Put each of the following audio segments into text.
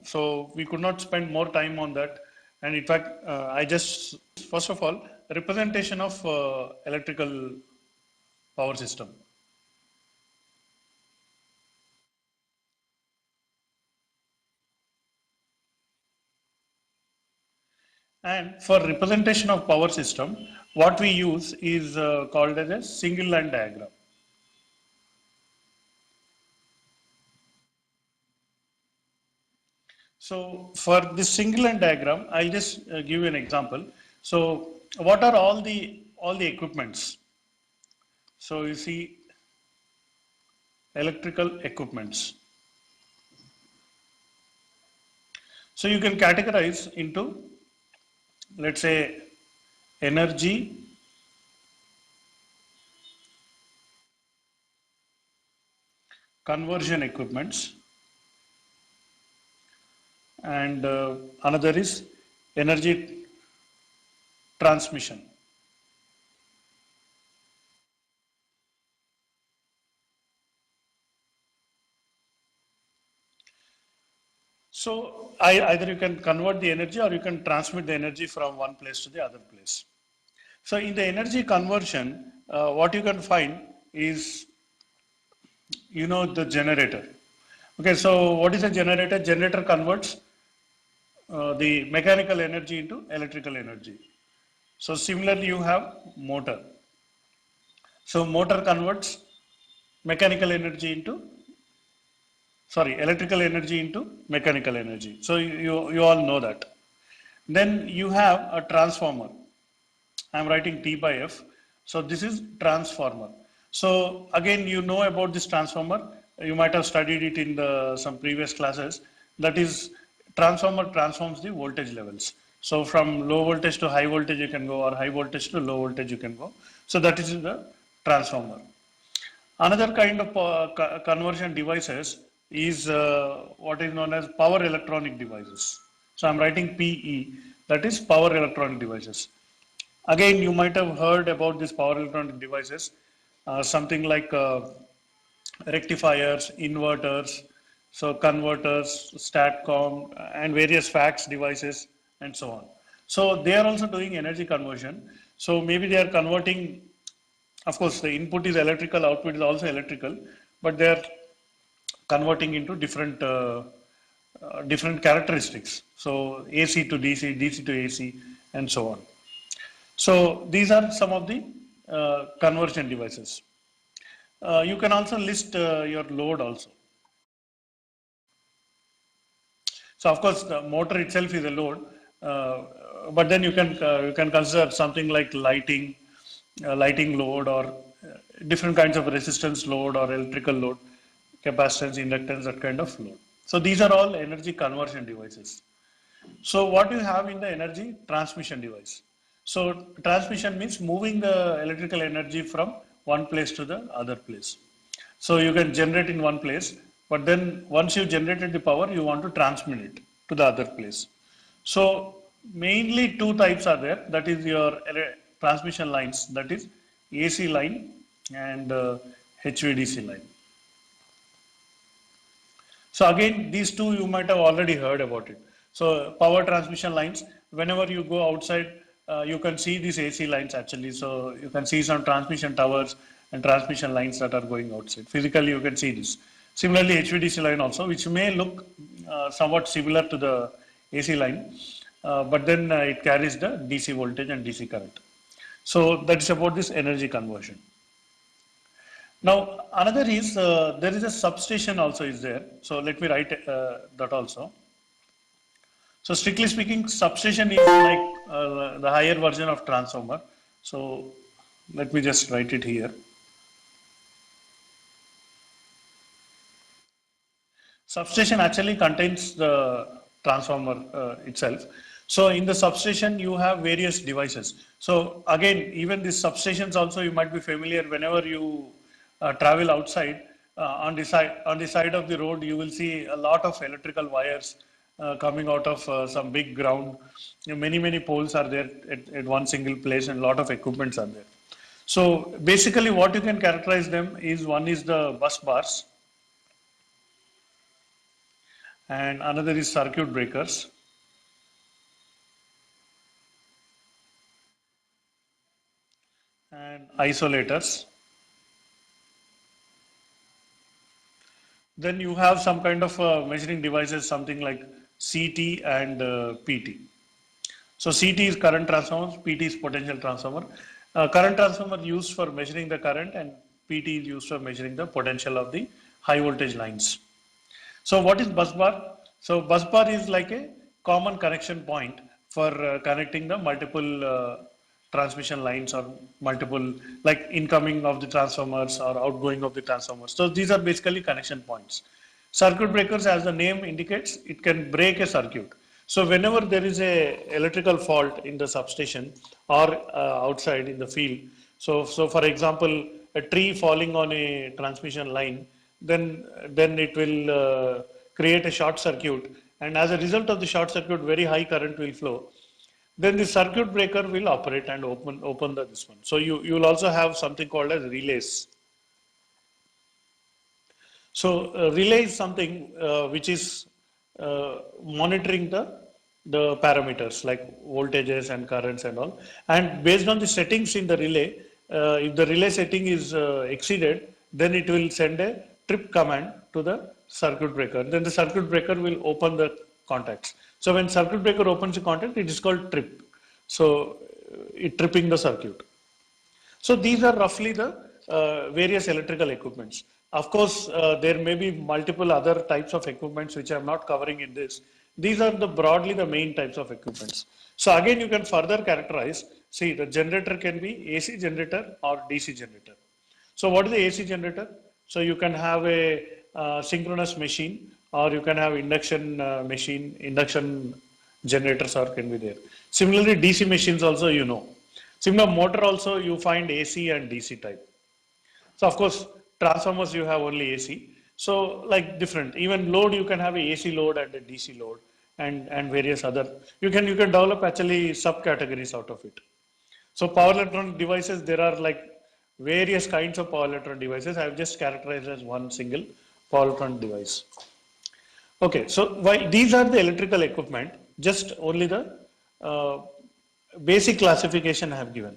so we could not spend more time on that. And in fact, I just, first of all, representation of electrical power system. And for representation of power system, what we use is called as a single line diagram. So for this single line diagram, I'll just give you an example. So what are all the equipments? So you see electrical equipments. So you can categorize into, let's say, energy, conversion equipments, and another is energy transmission. So either you can convert the energy or you can transmit the energy from one place to the other place. So in the energy conversion, what you can find is, the generator. Okay, so what is a generator? Generator converts the mechanical energy into electrical energy. So similarly, you have motor. So motor converts mechanical energy into, electrical energy into mechanical energy. So you all know that. Then you have a transformer. I am writing T by F. So this is transformer. So again, you know about this transformer. You might have studied it in some previous classes. That is, transformer transforms the voltage levels. So from low voltage to high voltage you can go, or high voltage to low voltage you can go. So that is the transformer. Another kind of conversion devices is what is known as power electronic devices. So I'm writing PE, that is power electronic devices. Again, you might have heard about these power electronic devices, something like rectifiers, inverters, so converters, STATCOM, and various fax devices, and so on. So they are also doing energy conversion. So maybe they are converting, of course, the input is electrical, output is also electrical, but they are converting into different characteristics. So AC to DC, DC to AC, and so on. So these are some of the conversion devices. You can also list your load also. So of course, the motor itself is a load, but then you can consider something like lighting load, or different kinds of resistance load or electrical load, capacitance, inductance, that kind of load. So these are all energy conversion devices. So what you have in the energy transmission device? So transmission means moving the electrical energy from one place to the other place. So you can generate in one place, but then once you generated the power, you want to transmit it to the other place. So mainly two types are there. That is your transmission lines, that is AC line and HVDC line. So again, these two you might have already heard about it. So power transmission lines, whenever you go outside, you can see these AC lines actually. So you can see some transmission towers and transmission lines that are going outside. Physically, you can see this. Similarly, HVDC line also, which may look somewhat similar to the AC line, but then it carries the DC voltage and DC current. So that is about this energy conversion. Now another is there is a substation also is there. So let me write that also. So strictly speaking, substation is like the higher version of transformer. So let me just write it here. Substation actually contains the transformer itself. So in the substation, you have various devices. So again, even these substations also, you might be familiar whenever you travel outside. On the side of the road, you will see a lot of electrical wires coming out of some big ground. Many poles are there at one single place, and a lot of equipments are there. So basically, what you can characterize them is, one is the bus bars, and another is circuit breakers, and isolators. Then you have some kind of measuring devices, something like CT and PT. So CT is current transformer, PT is potential transformer. Current transformer used for measuring the current, and PT is used for measuring the potential of the high voltage lines. So what is bus bar? So bus bar is like a common connection point for connecting the multiple transmission lines, or multiple, like incoming of the transformers or outgoing of the transformers. So these are basically connection points. Circuit breakers, as the name indicates, it can break a circuit. So whenever there is a electrical fault in the substation or outside in the field, so for example, a tree falling on a transmission line, then it will create a short circuit, and as a result of the short circuit, very high current will flow. Then the circuit breaker will operate and open this one. So you will also have something called as relays. So relay is something which is monitoring the parameters like voltages and currents and all. And based on the settings in the relay, if the relay setting is exceeded, then it will send a trip command to the circuit breaker. Then the circuit breaker will open the contacts. So when circuit breaker opens the contact, it is called trip. So it tripping the circuit. So these are roughly the various electrical equipments. Of course, there may be multiple other types of equipments which I am not covering in this. These are broadly the main types of equipments. So again, you can further characterize. See, the generator can be AC generator or DC generator. So what is the AC generator? So you can have a synchronous machine, or you can have induction machine, induction generators are can be there. Similarly, DC machines also, you know. Similar motor also, you find AC and DC type. So of course, transformers you have only AC. So like different, even load you can have a AC load and a DC load, and various other. You can develop actually subcategories out of it. So power electronic devices, there are like various kinds of power electronic devices. I have just characterized as one single power electronic device. Okay, so why these are the electrical equipment, just only the uh, basic classification I have given.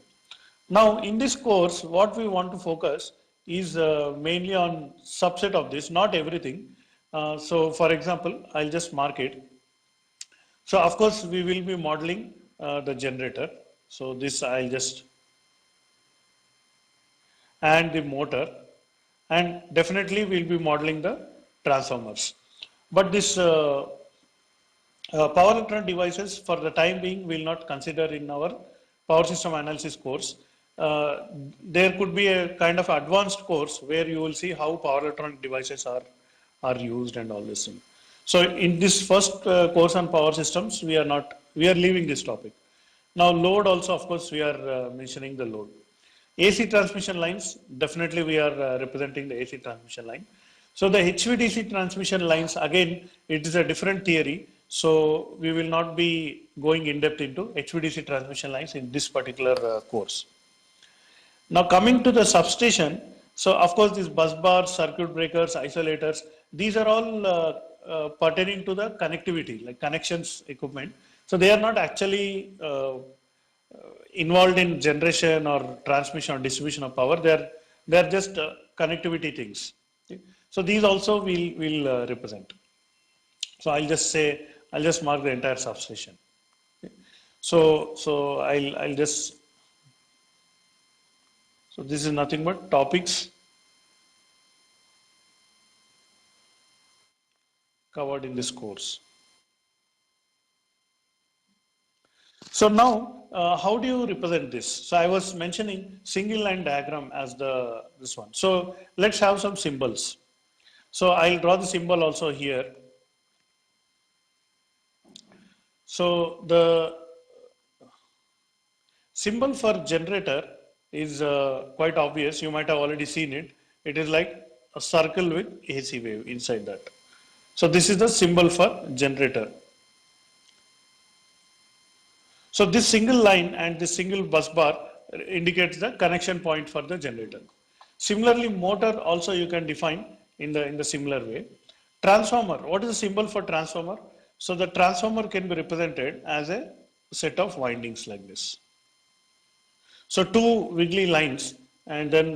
Now, in this course, what we want to focus is mainly on subset of this, not everything. So, for example, I'll just mark it. So, of course, we will be modeling the generator. So, this I'll just, and the motor, and definitely we'll be modeling the transformers. But this power electronic devices, for the time being, we will not consider in our power system analysis course. There could be a kind of advanced course where you will see how power electronic devices are used and all this thing. So in this first course on power systems, we are leaving this topic. Now load also, of course, we are mentioning the load. AC transmission lines, definitely we are representing the AC transmission line. So the HVDC transmission lines, again, it is a different theory. So we will not be going in depth into HVDC transmission lines in this particular course. Now coming to the substation, so of course these bus bars, circuit breakers, isolators, these are all pertaining to the connectivity, like connections equipment. So they are not actually involved in generation or transmission or distribution of power. They are just connectivity things. Okay. So these also will represent. So I'll just mark the entire substation. Okay. So I'll just, so this is nothing but topics covered in this course. So now, how do you represent this? So I was mentioning single line diagram as this one. So let's have some symbols. So I'll draw the symbol also here. So the symbol for generator is quite obvious. You might have already seen it. It is like a circle with AC wave inside that. So this is the symbol for generator. So this single line and this single bus bar indicates the connection point for the generator. Similarly, motor also you can define in the similar way. Transformer, what is the symbol for transformer? So the transformer can be represented as a set of windings like this. So two wiggly lines and then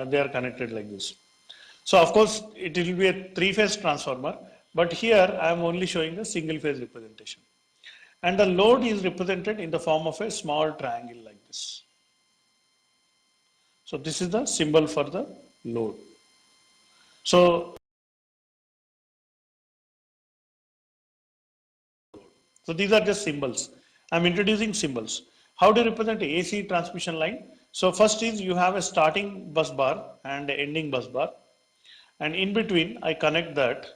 they are connected like this. So of course it will be a three-phase transformer, but here I am only showing a single-phase representation. And the load is represented in the form of a small triangle like this. So this is the symbol for the load. So these are just symbols. I'm introducing symbols. How do you represent AC transmission line? So first is you have a starting bus bar and ending bus bar, and in between I connect that.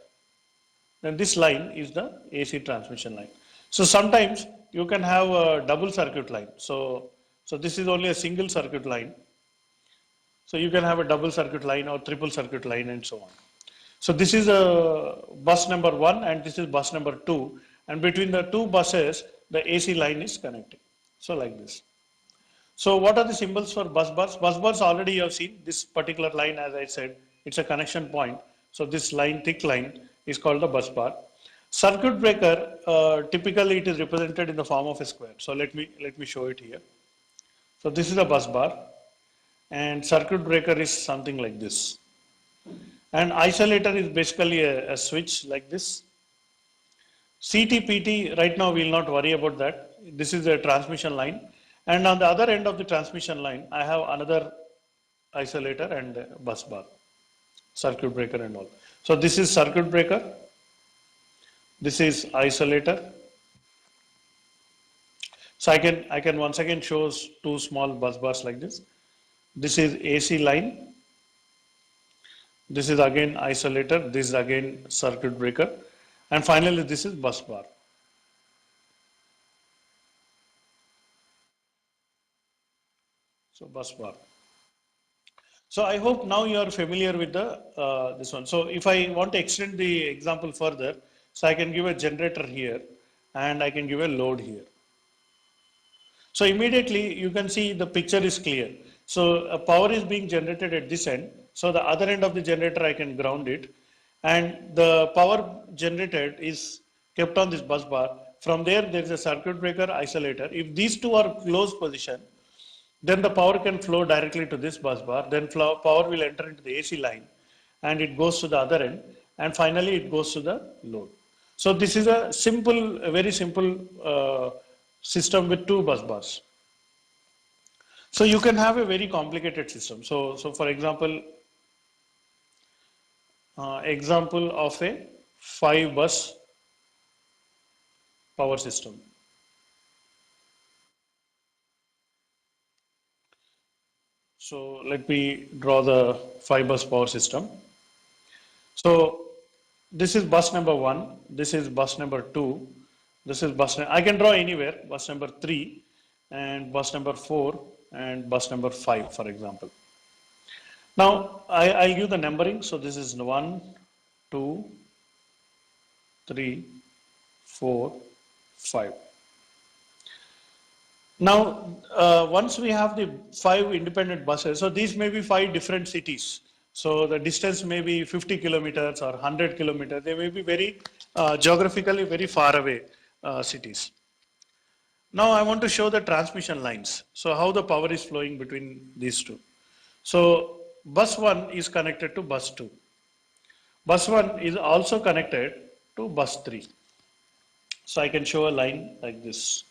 Then this line is the AC transmission line. So sometimes you can have a double circuit line. So this is only a single circuit line. So you can have a double circuit line or triple circuit line and so on. So this is a bus number 1 and this is bus number 2, and between the two buses the AC line is connected. So like this. So what are the symbols for bus bars? Bus bars already you have seen. This particular line, as I said, it's a connection point. So this line, thick line, is called the bus bar. Circuit breaker, typically it is represented in the form of a square. So let me show it here. So this is a bus bar, and circuit breaker is something like this. And isolator is basically a switch like this. CT-PT, right now we will not worry about that. This is a transmission line. And on the other end of the transmission line, I have another isolator and bus bar, circuit breaker and all. So this is circuit breaker. This is isolator. So I can once again show two small bus bars like this. This is AC line. This is again isolator. This is again circuit breaker. And finally, this is bus bar. So bus bar. So I hope now you are familiar with the this one. So if I want to extend the example further, so I can give a generator here and I can give a load here. So immediately you can see the picture is clear. So a power is being generated at this end. So the other end of the generator I can ground it, and the power generated is kept on this bus bar. From there is a circuit breaker, isolator. If these two are close position, then the power can flow directly to this bus bar. Then power will enter into the AC line and it goes to the other end, and finally it goes to the load. So this is a simple, a very simple system with two bus bars. So you can have a very complicated system. So for example, example of a 5-bus power system. So let me draw the 5-bus power system. So this is bus number 1, this is bus number 2, this is I can draw anywhere, bus number 3 and bus number 4 and bus number 5, for example. Now I'll give the numbering. So this is 1, 2, 3, 4, 5. Now, once we have the 5 independent buses, so these may be 5 different cities. So the distance may be 50 kilometers or 100 kilometers. They may be very geographically very far away cities. Now I want to show the transmission lines. So how the power is flowing between these two. So bus 1 is connected to bus 2. Bus 1 is also connected to bus 3. So I can show a line like this.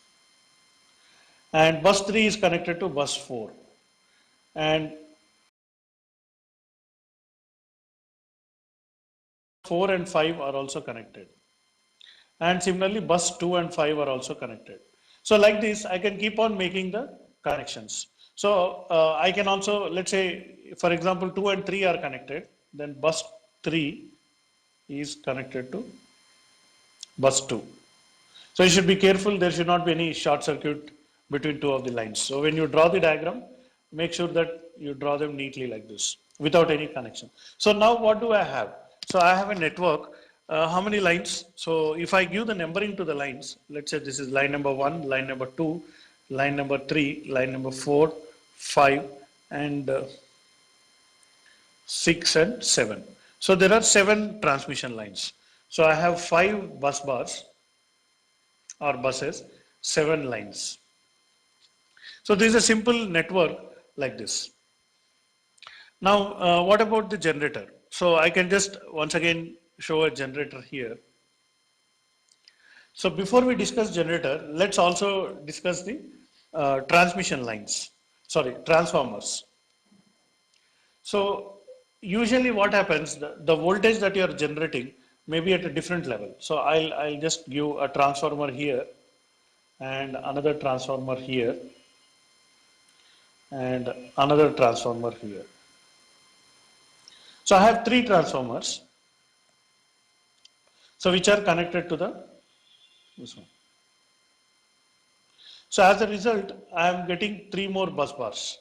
And bus 3 is connected to bus 4. And 4 and 5 are also connected. And similarly, bus 2 and 5 are also connected. So like this, I can keep on making the connections. So I can also, let's say, for example, 2 and 3 are connected. Then bus 3 is connected to bus 2. So you should be careful. There should not be any short circuit between two of the lines. So when you draw the diagram, make sure that you draw them neatly like this without any connection. So now what do I have? So I have a network. How many lines? So if I give the numbering to the lines, let's say this is line number 1, line number 2, line number 3, line number 4, 5, and 6 and 7. So there are 7 transmission lines. So I have 5 bus bars or buses, 7 lines. So this is a simple network like this. Now, what about the generator? So I can just once again show a generator here. So before we discuss generator, let's also discuss the transmission lines. Sorry, transformers. So usually what happens, the voltage that you are generating may be at a different level. So I'll just give a transformer here and another transformer here and another transformer here. So I have 3 transformers. So which are connected to this one. So as a result, I am getting 3 more bus bars.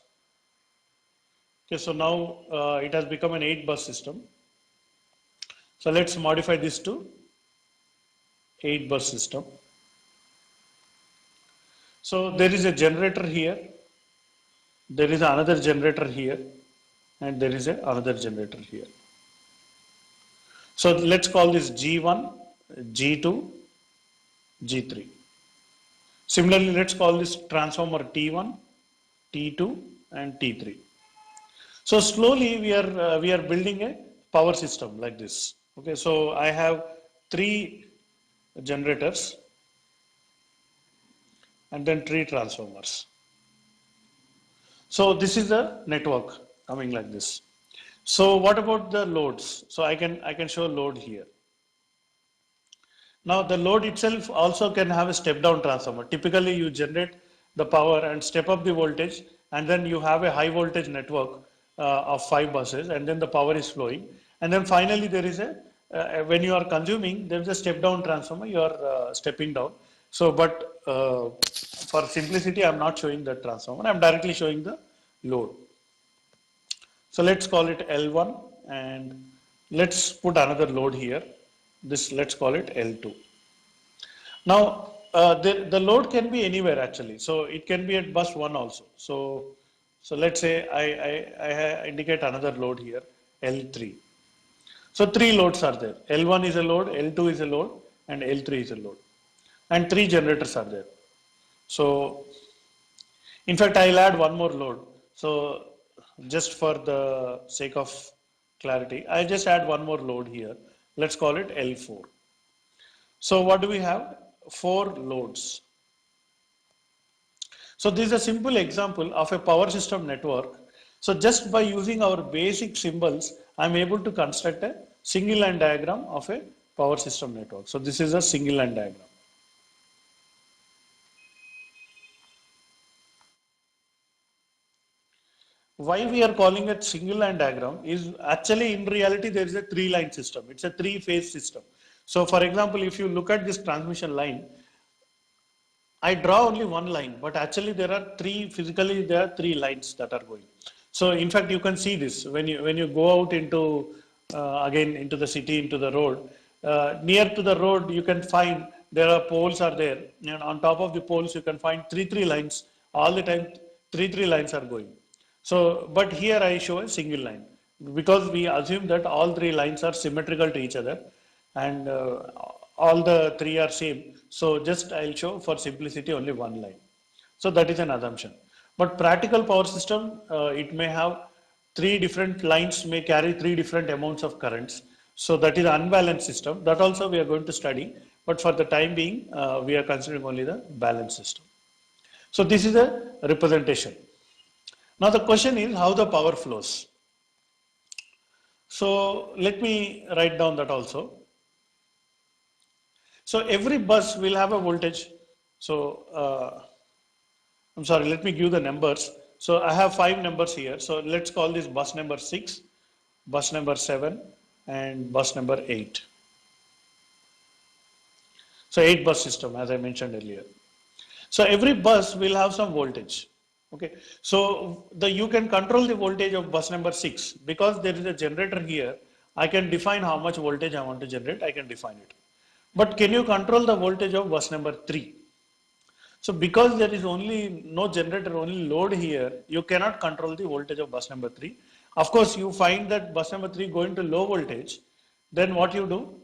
Okay, so now it has become an 8 bus system. So let's modify this to 8 bus system. So there is a generator here, there is another generator here, and there is another generator here. So let's call this G1, G2, G3. Similarly, let's call this transformer T1, T2, and T3. So slowly we are building a power system like this. Okay, so I have 3 generators and then 3 transformers. So this is the network coming like this. So what about the loads? So I can show load here. Now the load itself also can have a step down transformer. Typically you generate the power and step up the voltage, and then you have a high voltage network of 5 buses, and then the power is flowing, and then finally there is a when you are consuming, there is a step down transformer, you are stepping down. So but for simplicity I am not showing the transformer, I am directly showing the load. So let's call it L1 and let's put another load here. This let's call it L2. Now the load can be anywhere actually. So it can be at bus 1 also. So let's say I indicate another load here, L3. So 3 loads are there. L1 is a load, L2 is a load, and L3 is a load. And 3 generators are there. So in fact, I'll add one more load. So just for the sake of clarity, I just add one more load here. Let's call it L4. So what do we have? 4 loads. So this is a simple example of a power system network. So just by using our basic symbols, I'm able to construct a single line diagram of a power system network. So this is a single line diagram. Why we are calling it single line diagram is actually in reality there is a 3 line system. It's a 3 phase system. So for example, if you look at this transmission line, I draw only one line, but actually there are 3, physically there are 3 lines that are going. So in fact you can see this when you go out into again into the city, into the road, near to the road you can find there are poles are there, and on top of the poles you can find 3 lines all the time. 3 lines are going. So but here I show a single line because we assume that all 3 lines are symmetrical to each other, and all the 3 are same. So just I'll show for simplicity only one line. So that is an assumption. But practical power system, it may have 3 different lines may carry 3 different amounts of currents. So that is an unbalanced system. That also we are going to study. But for the time being, we are considering only the balanced system. So this is a representation. Now the question is how the power flows. So let me write down that also. So every bus will have a voltage. So I'm sorry, let me give the numbers. So I have 5 numbers here. So let's call this bus number 6, bus number 7, and bus number 8. So 8 bus system as I mentioned earlier. So every bus will have some voltage. Okay. So you can control the voltage of bus number 6 because there is a generator here. I can define how much voltage I want to generate. I can define it. But can you control the voltage of bus number 3? So because there is only no generator, only load here, you cannot control the voltage of bus number 3. Of course, you find that bus number 3 going to low voltage, then what you do?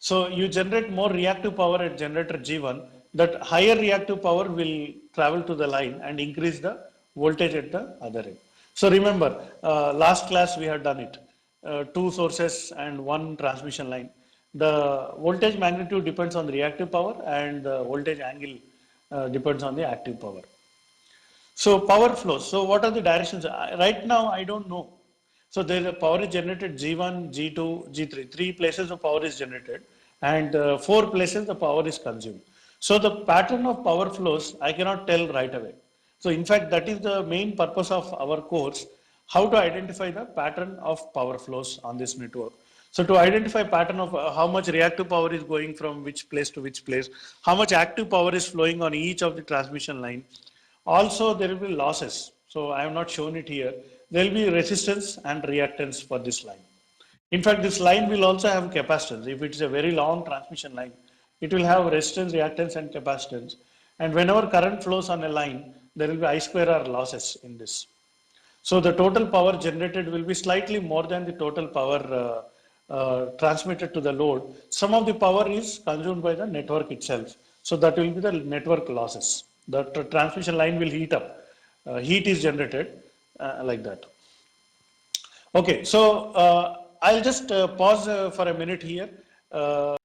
So you generate more reactive power at generator G1. That higher reactive power will travel to the line and increase the voltage at the other end. So remember, last class we had done it. Two sources and one transmission line. The voltage magnitude depends on the reactive power and the voltage angle depends on the active power. So power flows. So what are the directions? Right now I don't know. So there the power is generated G1, G2, G3. Three places the power is generated and four places the power is consumed. So the pattern of power flows I cannot tell right away. So in fact that is the main purpose of our course, how to identify the pattern of power flows on this network. So to identify pattern of how much reactive power is going from which place to which place, how much active power is flowing on each of the transmission line. Also, there will be losses. So I have not shown it here. There will be resistance and reactance for this line. In fact, this line will also have capacitance. If it is a very long transmission line, it will have resistance, reactance, and capacitance. And whenever current flows on a line, there will be I square R losses in this. So the total power generated will be slightly more than the total power transmitted to the load. Some of the power is consumed by the network itself. So that will be the network losses. The transmission line will heat up. Heat is generated like that. Okay, so I'll just pause for a minute here. Uh,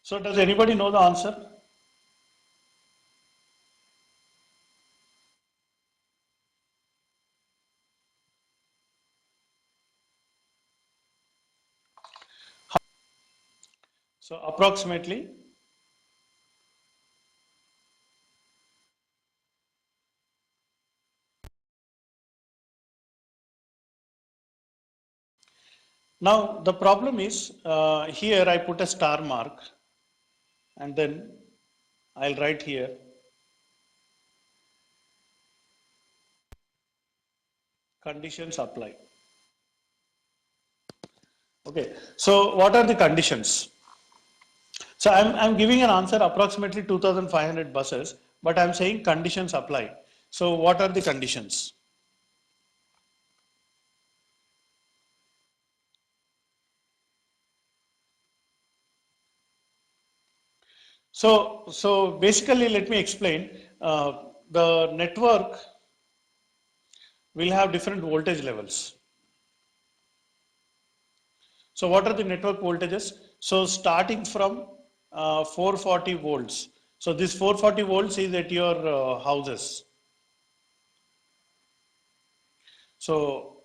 so does anybody know the answer? So approximately. Now the problem is here I put a star mark and then I'll write here conditions apply. Okay, so what are the conditions? So I'm giving an answer approximately 2500 buses, but I'm saying conditions apply. So what are the conditions? So basically, let me explain. The network will have different voltage levels. So what are the network voltages? So starting from 440 volts. So this 440 volts is at your houses. So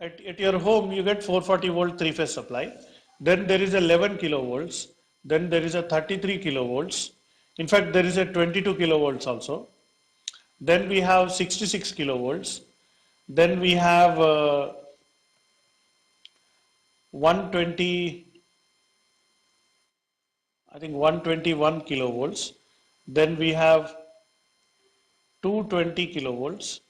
at your home you get 440 volt three phase supply. Then there is 11 kilovolts. Then there is a 33 kilovolts. In fact, there is a 22 kilovolts also. Then we have 66 kilovolts. Then we have 120, I think 121 kilovolts. Then we have 220 kilovolts.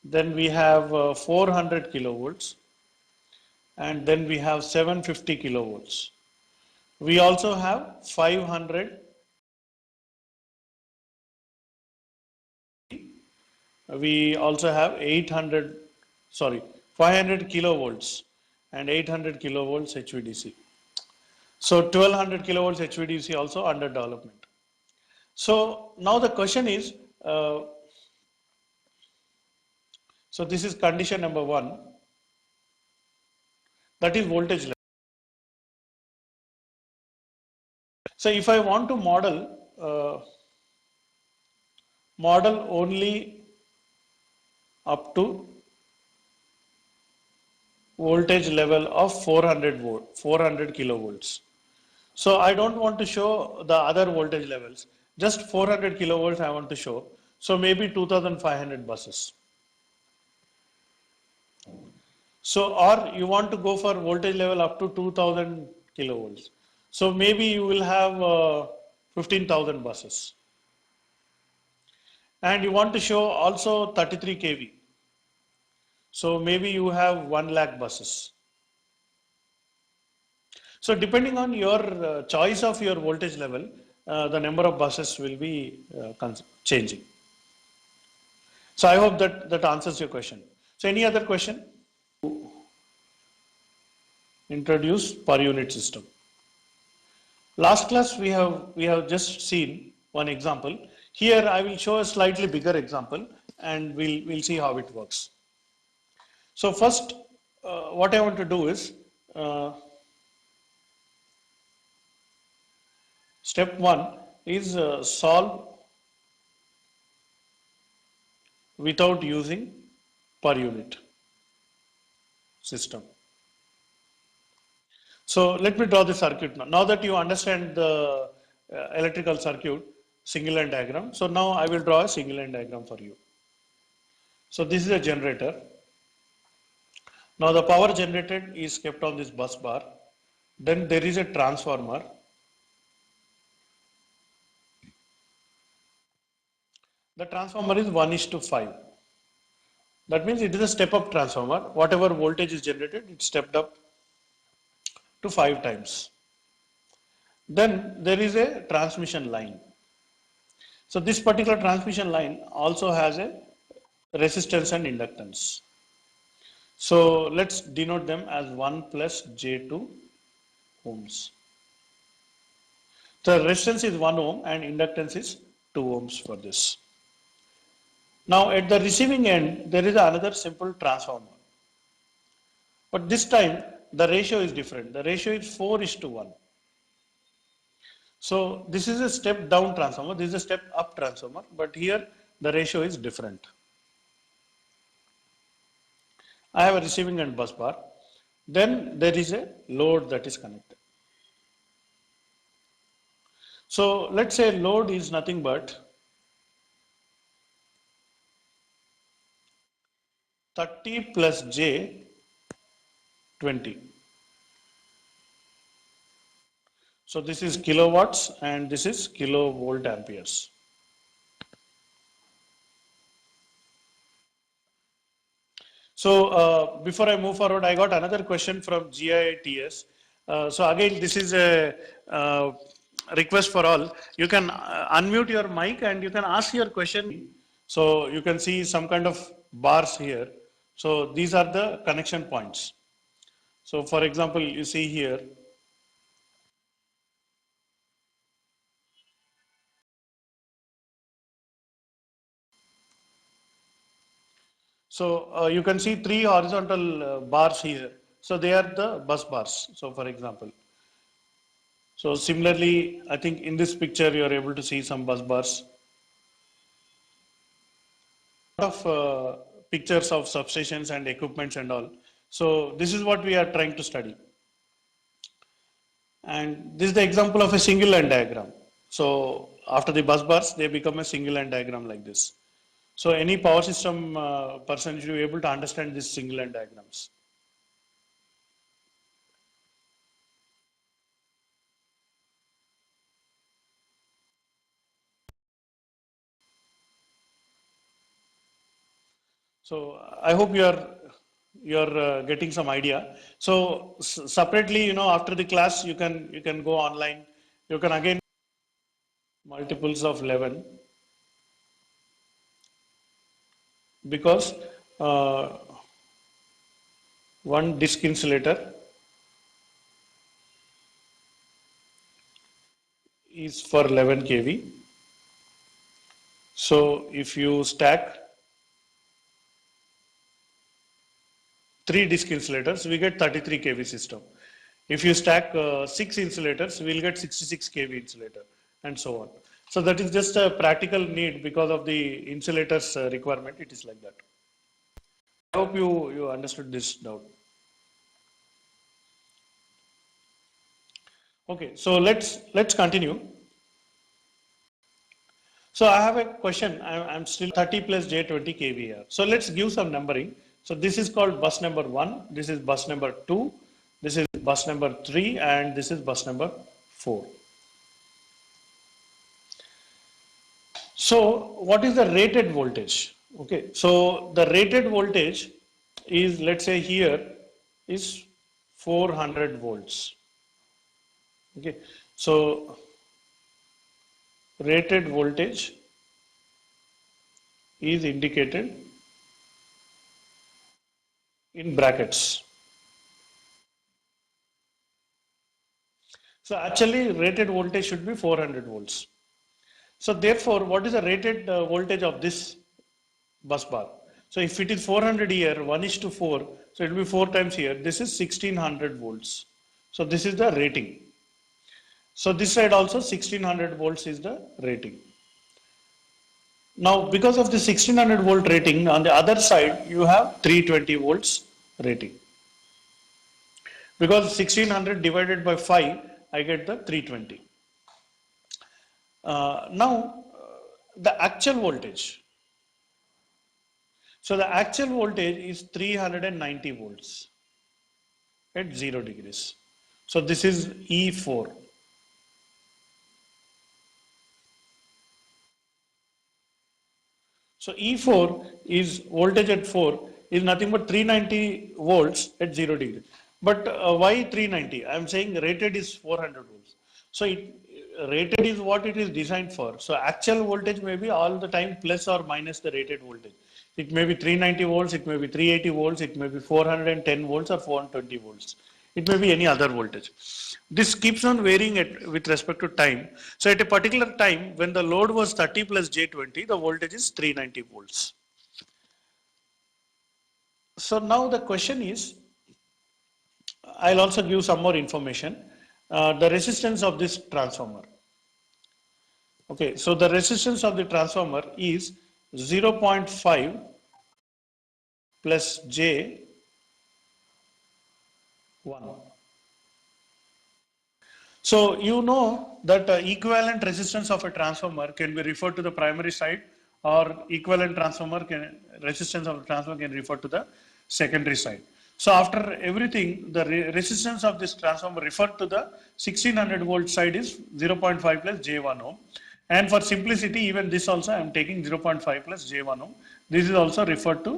Then we have 400 kilovolts. And then we have 750 kilovolts. We also have 500. We also have 800, sorry, 500 kilovolts and 800 kilovolts HVDC. So 1200 kilovolts HVDC also under development. So now the question is, so this is condition number one, that is voltage level. So if I want to model only up to voltage level of 400 kilovolts. So I don't want to show the other voltage levels, just 400 kilovolts I want to show. So maybe 2500 buses. So or you want to go for voltage level up to 2000 kilovolts. So maybe you will have 15,000 buses. And you want to show also 33 kV. So maybe you have 1 lakh buses. So depending on your choice of your voltage level, the number of buses will be changing. So I hope that answers your question. So any other question? introduce per unit system. Last class we have just seen one example. Here I will show a slightly bigger example and we'll see how it works. So first, what I want to do is uh, step one is solve without using per unit system. So let me draw the circuit now. Now that you understand the electrical circuit single line diagram, so now I will draw a single line diagram for you. So this is a generator. Now the power generated is kept on this bus bar. Then there is a transformer. The transformer is 1:5. That means it is a step up transformer. Whatever voltage is generated, it stepped up to 5 times. Then there is a transmission line. So this particular transmission line also has a resistance and inductance. So let's denote them as 1 plus J2 ohms. The resistance is 1 ohm and inductance is 2 ohms for this. Now at the receiving end, there is another simple transformer. But this time the ratio is different. The ratio is 4:1. So this is a step down transformer, this is a step up transformer, but here the ratio is different. I have a receiving end bus bar. Then there is a load that is connected. So let's say load is nothing but 30 plus J 20. So this is kilowatts and this is kilovolt amperes. So before I move forward, I got another question from GITS. So again, this is a request for all. You can unmute your mic and you can ask your question. So you can see some kind of bars here. So these are the connection points. So for example, you see here. So you can see 3 horizontal bars here. So they are the bus bars. So for example. So similarly, I think in this picture you are able to see some bus bars. Of pictures of substations and equipments and all. So this is what we are trying to study. And this is the example of a single line diagram. So after the bus bars, they become a single line diagram like this. So any power system person should be able to understand these single line diagrams. So I hope you're getting some idea. So separately, after the class, you can go online. You can again multiples of 11 because one disk insulator is for 11 kV. So if you stack 3 disk insulators, we get 33 kV system. If you stack 6 insulators, we'll get 66 kV insulator and so on. So that is just a practical need because of the insulators requirement. It is like that. I hope you understood this doubt. Okay, so let's continue. So I have a question. I'm still 30 plus J20 kV here. So let's give some numbering. So this is called bus number 1. This is bus number 2. This is bus number 3 and this is bus number 4. So what is the rated voltage? Okay, so the rated voltage is, let's say here is 400 volts. Okay, so rated voltage is indicated in brackets. So actually rated voltage should be 400 volts. So therefore, what is the rated voltage of this bus bar? So if it is 400 here, 1 is to 4, so it will be 4 times here. This is 1600 volts. So this is the rating. So this side also 1600 volts is the rating. Now because of the 1600 volt rating, on the other side you have 320 volts rating. Because 1600 divided by 5, I get the 320. Now the actual voltage. So the actual voltage is 390 volts at 0 degrees. So this is E4. So E4 is voltage at 4 is nothing but 390 volts at 0 degree. But why 390? I am saying rated is 400 volts. So rated is what it is designed for. So actual voltage may be all the time plus or minus the rated voltage. It may be 390 volts, it may be 380 volts, it may be 410 volts or 420 volts. It may be any other voltage. This keeps on varying with respect to time. So at a particular time, when the load was 30 plus J20, the voltage is 390 volts. So now the question is, I'll also give some more information. The resistance of this transformer. Okay, so the resistance of the transformer is 0.5 plus J1. So you know that equivalent resistance of a transformer can be referred to the primary side, or equivalent resistance of a transformer can refer to the secondary side. So after everything, the resistance of this transformer referred to the 1600 volt side is 0.5 plus J1 ohm. And for simplicity, even this also I am taking 0.5 plus J1 ohm. This is also referred to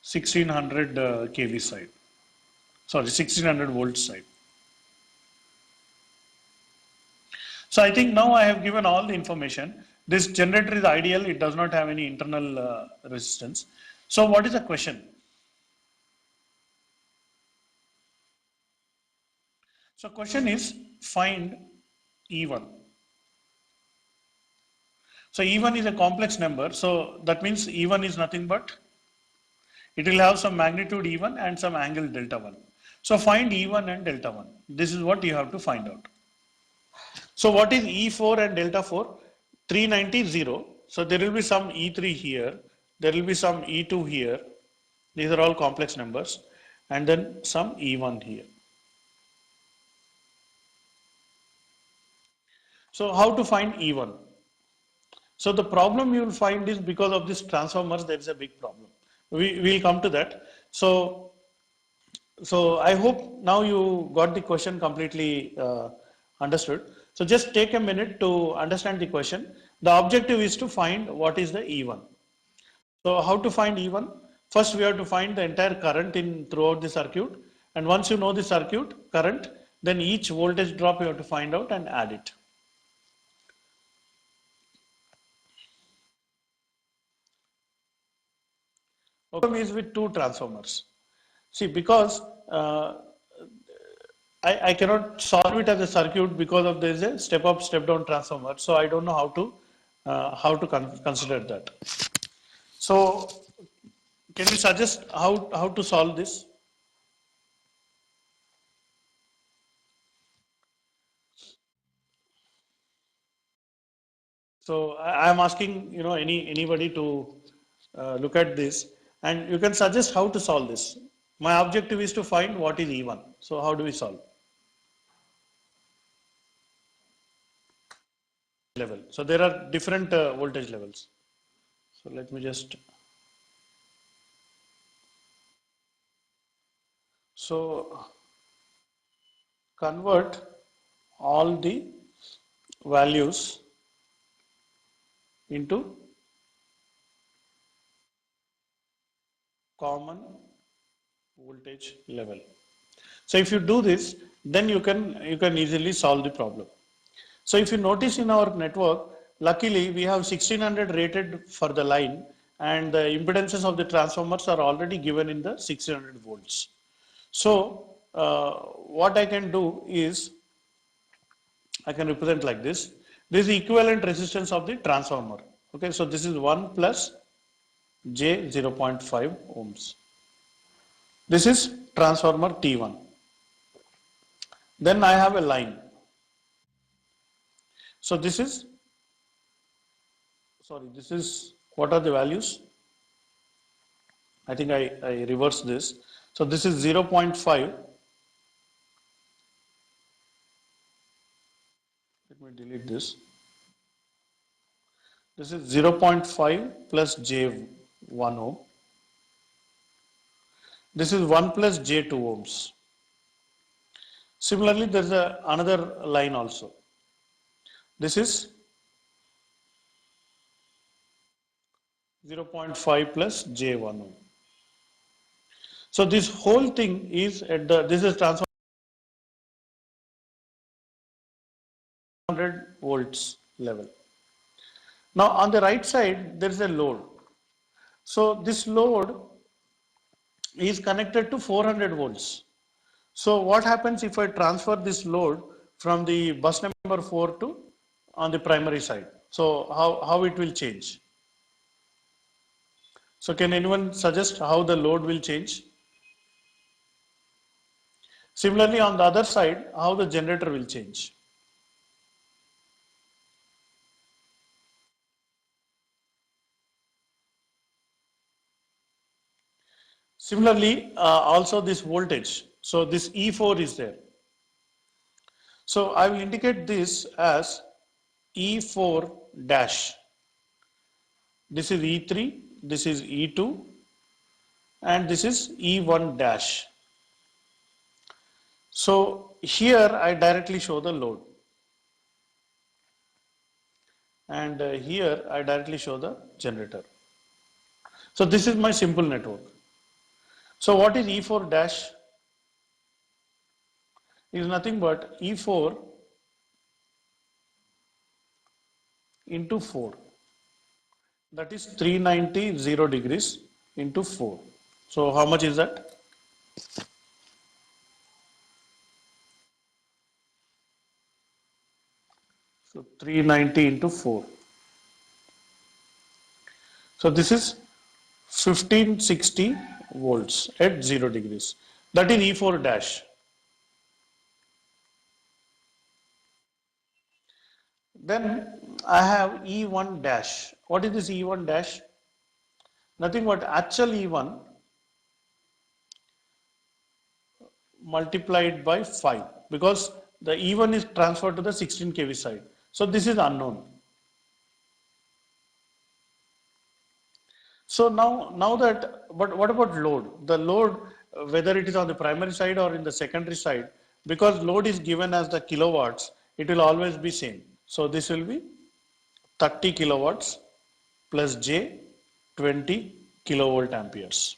1600 kV side. Sorry, 1600 volt side. So I think now I have given all the information. This generator is ideal. It does not have any internal resistance. So what is the question? So question is find E1. So E1 is a complex number. So that means E1 is nothing but it will have some magnitude E1 and some angle delta 1. So find E1 and delta 1. This is what you have to find out. So what is E4 and delta 4? 390, 0. So there will be some E3 here. There will be some E2 here. These are all complex numbers. And then some E1 here. So how to find E1? So the problem you will find is because of this transformers, there is a big problem. We will come to that. So I hope now you got the question completely understood. So just take a minute to understand the question. The objective is to find what is the E1. So how to find E1? First we have to find the entire current in throughout the circuit. And once you know the circuit current, then each voltage drop you have to find out and add it. Problem is with two transformers. See, because I cannot solve it as a circuit because of there is a step up, step down transformer. So I don't know how to consider that. So can you suggest how to solve this? So I am asking anybody to look at this, and you can suggest how to solve this. My objective is to find what is E1. So how do we solve? Level. So there are different voltage levels. So let me just. So convert all the values into common voltage level. So if you do this, then you can easily solve the problem. So if you notice in our network, luckily we have 1600 rated for the line, and the impedances of the transformers are already given in the 1600 volts. So what I can do is I can represent like this. This is equivalent resistance of the transformer. Okay, so this is 1 plus J 0.5 ohms. This is transformer T1. Then I have a line. So this is, sorry, this is, what are the values? I think I reversed this. So this is 0.5. Let me delete this. This is 0.5 plus J1 ohm. This is 1 plus J2 ohms. Similarly, there is another line also. This is 0.5 plus J1 ohm. So this whole thing is at the, this is transformer 100 volts level. Now on the right side, there is a load. So this load is connected to 400 volts. So what happens if I transfer this load from the bus number 4 to on the primary side? So how it will change? So can anyone suggest how the load will change? Similarly, on the other side, how the generator will change? Similarly, also this voltage. So this E4 is there. So I will indicate this as E4 dash. This is E3, this is E2, and this is E1 dash. So here I directly show the load. And here I directly show the generator. So this is my simple network. So what is E4 dash? It is nothing but E4 into 4. That is 390 0 degrees into 4. So how much is that? So 390 into 4. So this is 1560 volts at 0 degrees. That is E4 dash. Then I have E1 dash. What is this E1 dash? Nothing but actual E1 multiplied by 5, because the E1 is transferred to the 16 kV side. So this is unknown. So now that, but what about load? The load, whether it is on the primary side or in the secondary side, because load is given as the kilowatts, it will always be same. So this will be 30 kilowatts plus J 20 kilovolt amperes.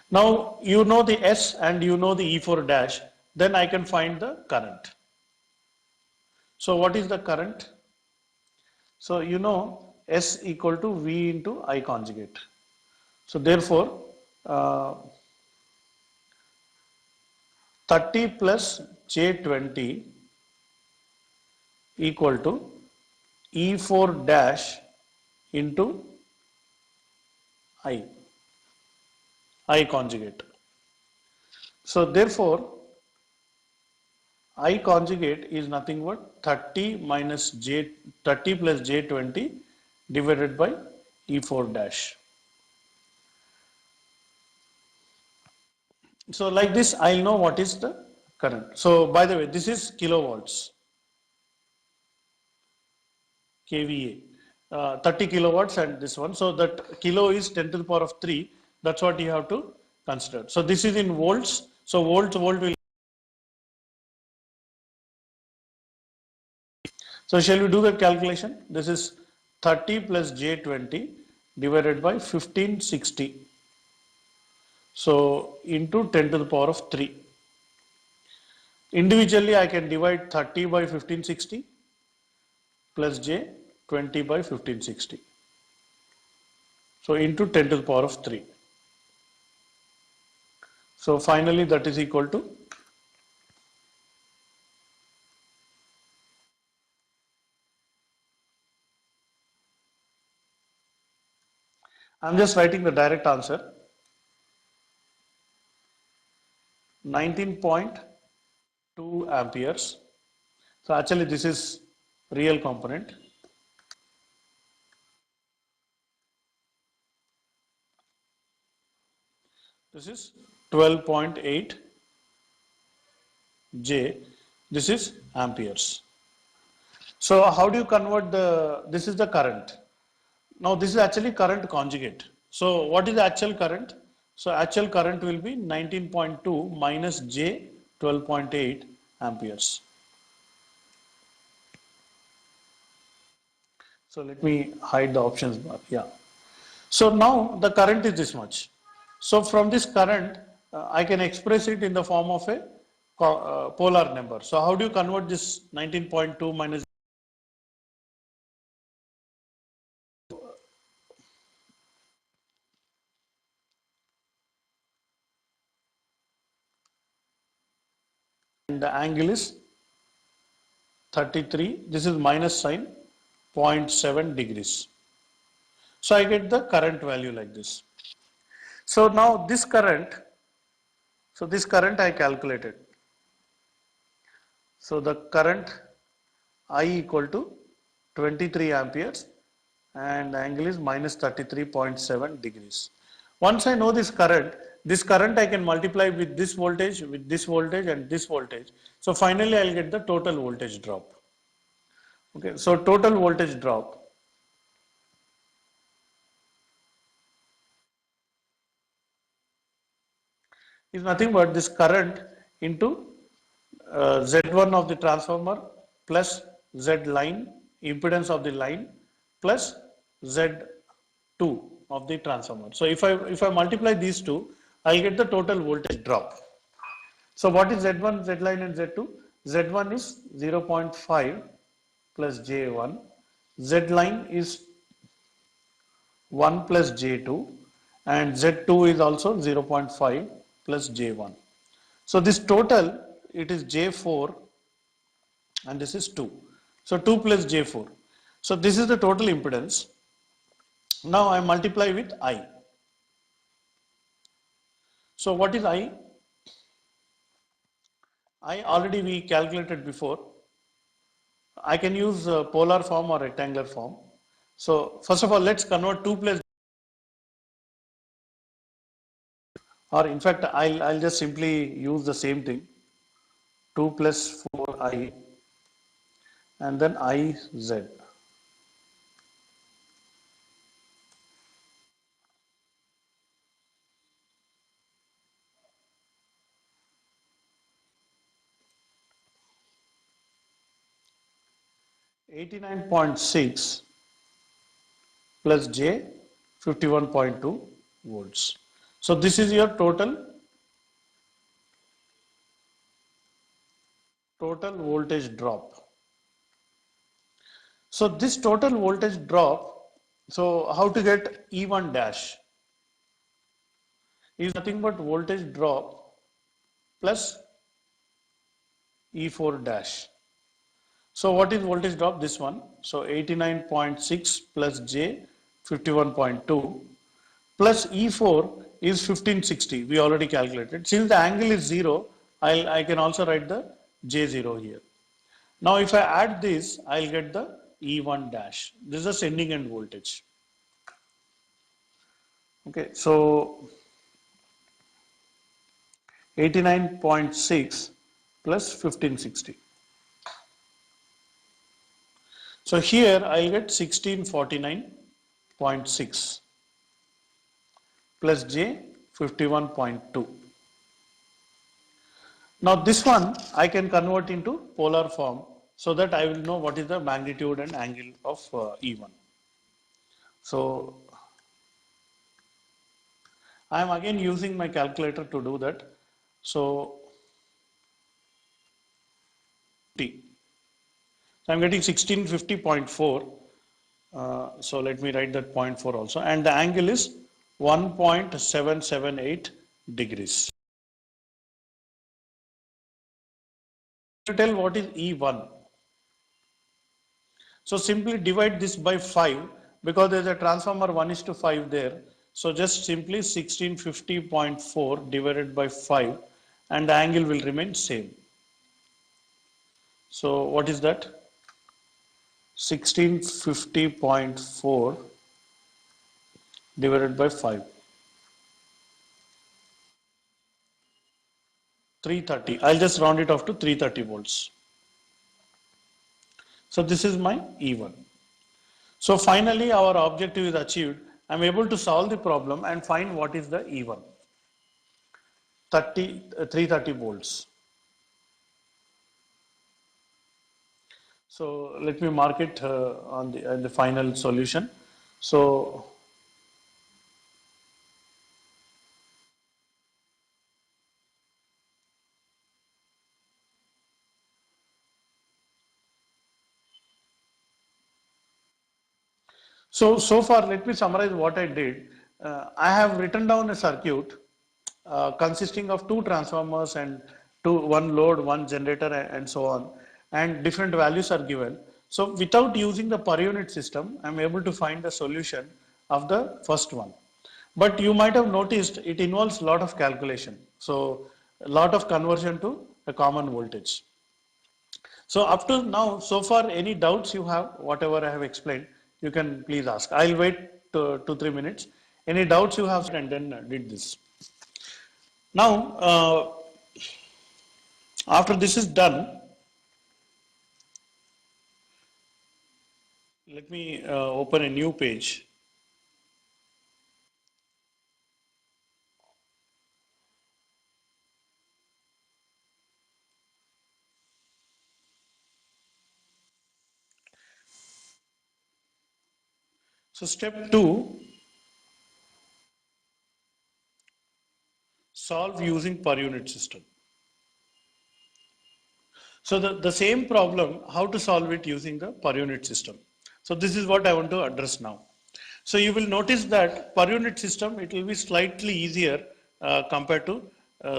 Now you know the S and you know the E4 dash, then I can find the current. So what is the current? So you know S equal to V into I conjugate. So therefore, 30 plus J20 equal to E4 dash into I conjugate. So therefore, I conjugate is nothing but 30 minus J, 30 plus J20 divided by E4 dash. So like this, I'll know what is the current. So by the way, this is kilovolts, kVA, 30 kilowatts and this one. So that kilo is 10 to the power of 3. That's what you have to consider. So this is in volts. So volt will. So shall we do the calculation? This is 30 plus J20 divided by 1560. So into 10 to the power of 3. Individually, I can divide 30 by 1560 plus J 20 by 1560. So into 10 to the power of 3. So finally that is equal to, I'm just writing the direct answer, 19.2 amperes. So actually this is real component. This is 12.8 J. This is amperes. So how do you convert this is the current. Now this is actually current conjugate. So what is the actual current? So actual current will be 19.2 minus J 12.8 amperes. So let me hide the options bar. Yeah. So now the current is this much. So from this current, I can express it in the form of a polar number. So how do you convert this 19.2 minus and the angle is 33, this is minus sign, 0.7 degrees. So I get the current value like this. So now this current I calculated. So the current I equal to 23 amperes and the angle is minus 33.7 degrees. Once I know this current I can multiply with this voltage and this voltage. So finally I'll get the total voltage drop. Okay, so total voltage drop is nothing but this current into Z1 of the transformer plus Z line, impedance of the line plus Z2 of the transformer. So if I multiply these two, I'll get the total voltage drop. So what is Z1, Z line and Z2? Z1 is 0.5 plus J1, Z line is 1 plus J2 and Z2 is also 0.5 plus J1. So this total, it is J4 and this is 2. So 2 plus J4. So this is the total impedance. Now I multiply with I. So what is I? I already we calculated before. I can use polar form or rectangular form. So first of all, let's convert 2 plus, or in fact, I'll just simply use the same thing. 2 plus 4I and then IZ. 89.6 plus J 51.2 volts. So this is your total voltage drop. So this total voltage drop, so how to get E1 dash is nothing but voltage drop plus E4 dash. So what is voltage drop? This one. So 89.6 plus J 51.2 plus E4 is 1560. We already calculated. Since the angle is 0, I can also write the J0 here. Now if I add this, I'll get the E1 dash. This is the sending end voltage. Okay, so 89.6 plus 1560. So here I'll get 1649.6 plus J 51.2. Now this one I can convert into polar form so that I will know what is the magnitude and angle of E1. So I am again using my calculator to do that. So T. So I'm getting 1650.4. So let me write that 0.4 also. And the angle is 1.778 degrees. tell what is E1. So simply divide this by 5 because there is a transformer 1:5 there. So just simply 1650.4 divided by 5 and the angle will remain same. So what is that? 1650.4 divided by 5. 330. I'll just round it off to 330 volts. So this is my E1. So finally our objective is achieved. I'm able to solve the problem and find what is the E1. 330 volts. So let me mark it on the final solution. So so far, let me summarize what I did. I have written down a circuit consisting of two transformers and one load, one generator, and so on, and different values are given. So without using the per unit system, I am able to find the solution of the first one. But you might have noticed it involves a lot of calculation. So a lot of conversion to a common voltage. So up to now, so far, any doubts you have, whatever I have explained, you can please ask. I'll wait 2-3 minutes. Any doubts you have, and then did this. Now, after this is done, let me open a new page. So step 2, solve using per unit system. So the same problem, how to solve it using the per unit system. So this is what I want to address now. So you will notice that per unit system, it will be slightly easier compared to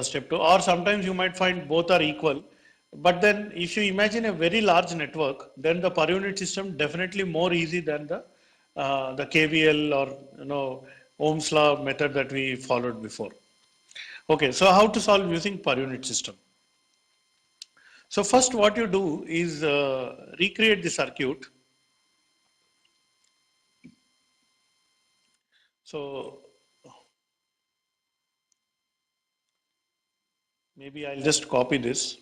step 2, or sometimes you might find both are equal. But then if you imagine a very large network, then the per unit system definitely more easy than the KVL or Ohm's law method that we followed before. Okay, so how to solve using per unit system? So first what you do is recreate the circuit. So maybe I'll just copy this.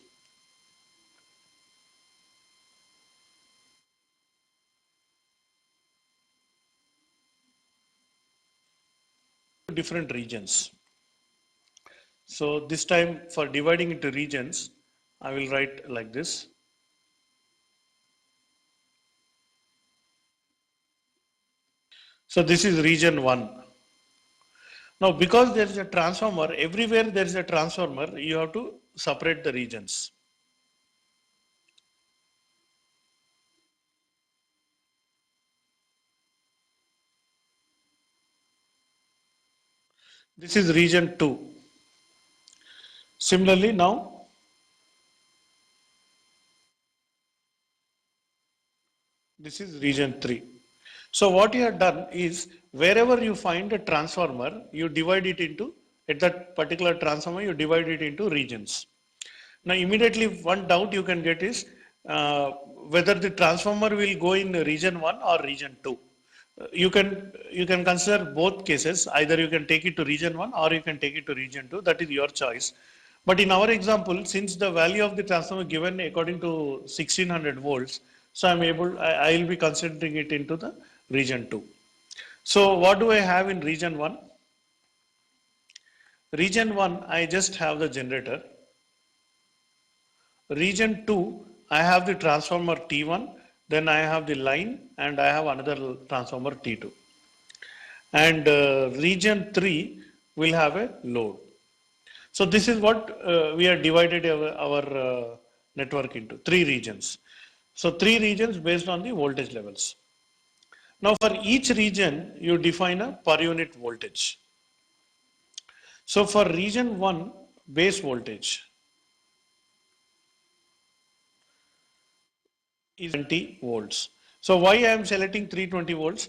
Different regions. So this time for dividing into regions, I will write like this. So this is region 1. Now because there is a transformer, everywhere there is a transformer, you have to separate the regions. This is region 2. Similarly now, this is region 3. So what you have done is, wherever you find a transformer, you divide it into, at that particular transformer, you divide it into regions. Now immediately one doubt you can get is whether the transformer will go in region 1 or region 2. You can consider both cases. Either you can take it to region 1 or you can take it to region 2. That is your choice. But in our example, since the value of the transformer given according to 1600 volts, so I will be considering it into the region 2. So what do I have in region 1? Region 1, I just have the generator. Region 2, I have the transformer T1, then I have the line, and I have another transformer T2. And region 3 will have a load. So this is what we have divided our network into, 3 regions. So 3 regions based on the voltage levels. Now for each region, you define a per unit voltage. So for region 1, base voltage. is 20 volts. So why I am selecting 320 volts?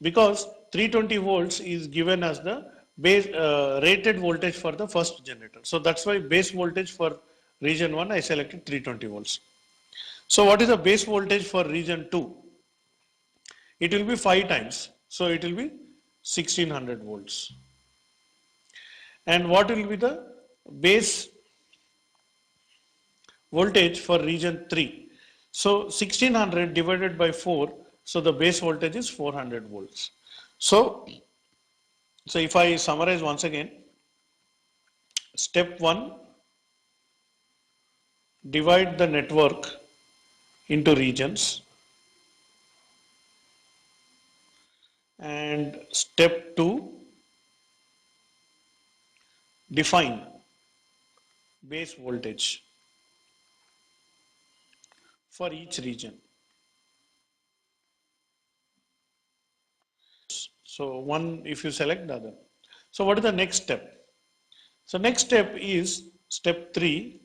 Because 320 volts is given as the base rated voltage for the first generator. So that's why base voltage for region 1 I selected 320 volts. So what is the base voltage for region 2? It will be 5 times. So it will be 1600 volts. And what will be the base voltage for region 3? So 1600 divided by 4, so the base voltage is 400 volts. So if I summarize once again, step 1, divide the network into regions, and step 2, define base voltage for each region. So one, if you select the other. So what is the next step? So next step is step 3,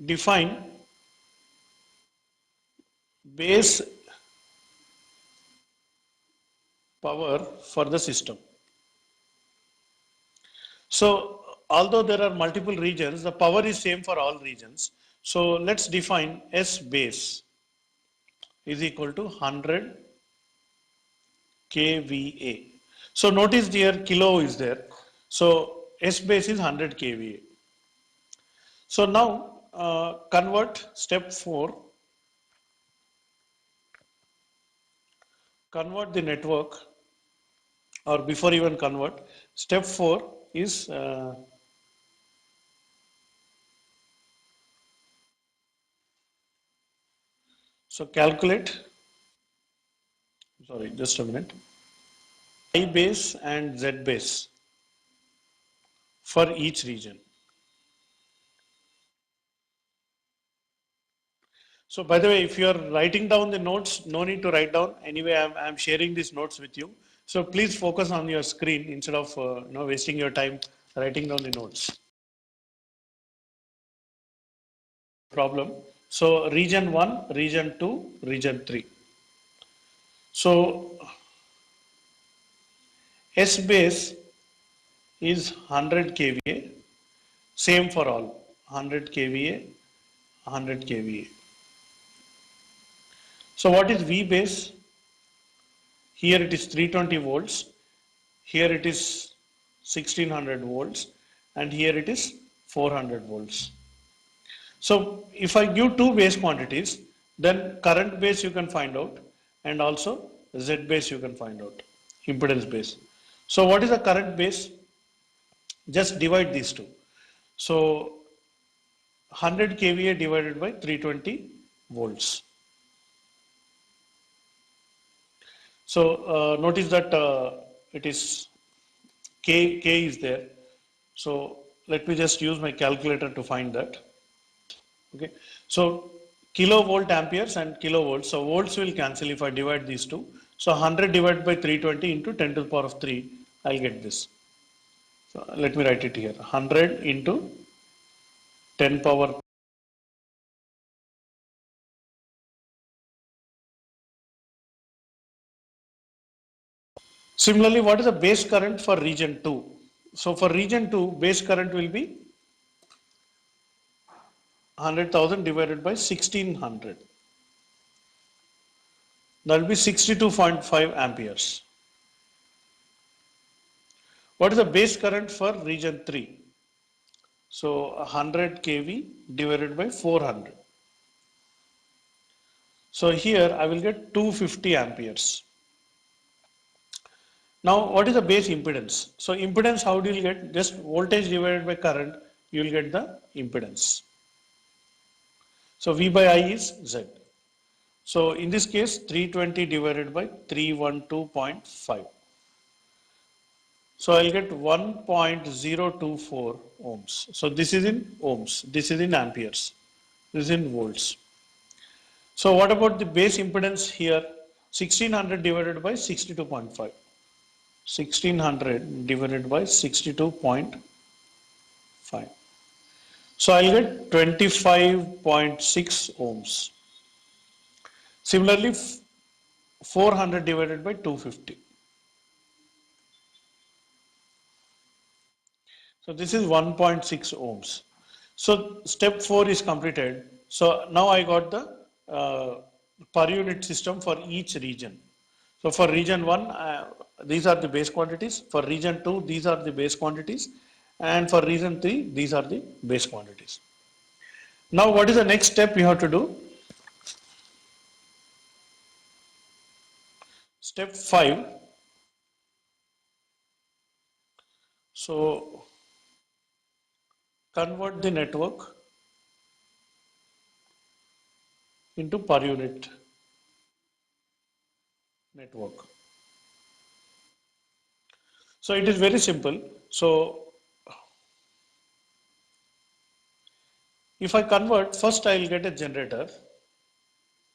define base power for the system. So although there are multiple regions, the power is same for all regions. So let's define S base is equal to 100 kVA. So notice here kilo is there. So S base is 100 kVA. So now convert step 4, convert the network, or before even convert, step 4 is so calculate, sorry, just a minute, I base and Z base for each region. So by the way, if you are writing down the notes, no need to write down. Anyway, I'm sharing these notes with you. So please focus on your screen instead of wasting your time writing down the notes. Problem. So region 1, region 2, region 3. So S base is 100 kVA, same for all, 100 kVA, 100 kVA. So what is V base? Here it is 320 volts, here it is 1600 volts, and here it is 400 volts. So if I give two base quantities, then current base you can find out, and also Z base you can find out, impedance base. So what is the current base? Just divide these two. So 100 kVA divided by 320 volts. So notice that it is K is there. So let me just use my calculator to find that. Okay. So kilovolt amperes and kilovolts. So volts will cancel if I divide these two. So 100 divided by 320 into 10 to the power of 3, I'll get this. So let me write it here. 100 into 10 power. Similarly, what is the base current for region 2? So for region 2, base current will be 100,000 divided by 1600. That will be 62.5 amperes. What is the base current for region 3? So 100 kV divided by 400. So here I will get 250 amperes. Now what is the base impedance? So impedance, how do you get? Just voltage divided by current, you will get the impedance. So V by I is Z. So in this case 320 divided by 312.5. So I'll get 1.024 ohms. So this is in ohms, this is in amperes, this is in volts. So what about the base impedance here? 1600 divided by 62.5. 1600 divided by 62.5. So I'll get 25.6 ohms. Similarly, 400 divided by 250. So this is 1.6 ohms. So step 4 is completed. So now I got the per unit system for each region. So for region 1, these are the base quantities. For region 2, these are the base quantities. And for region 3, these are the base quantities. Now what is the next step you have to do? Step 5. So convert the network into per unit network. So it is very simple. So if I convert, first I'll get a generator,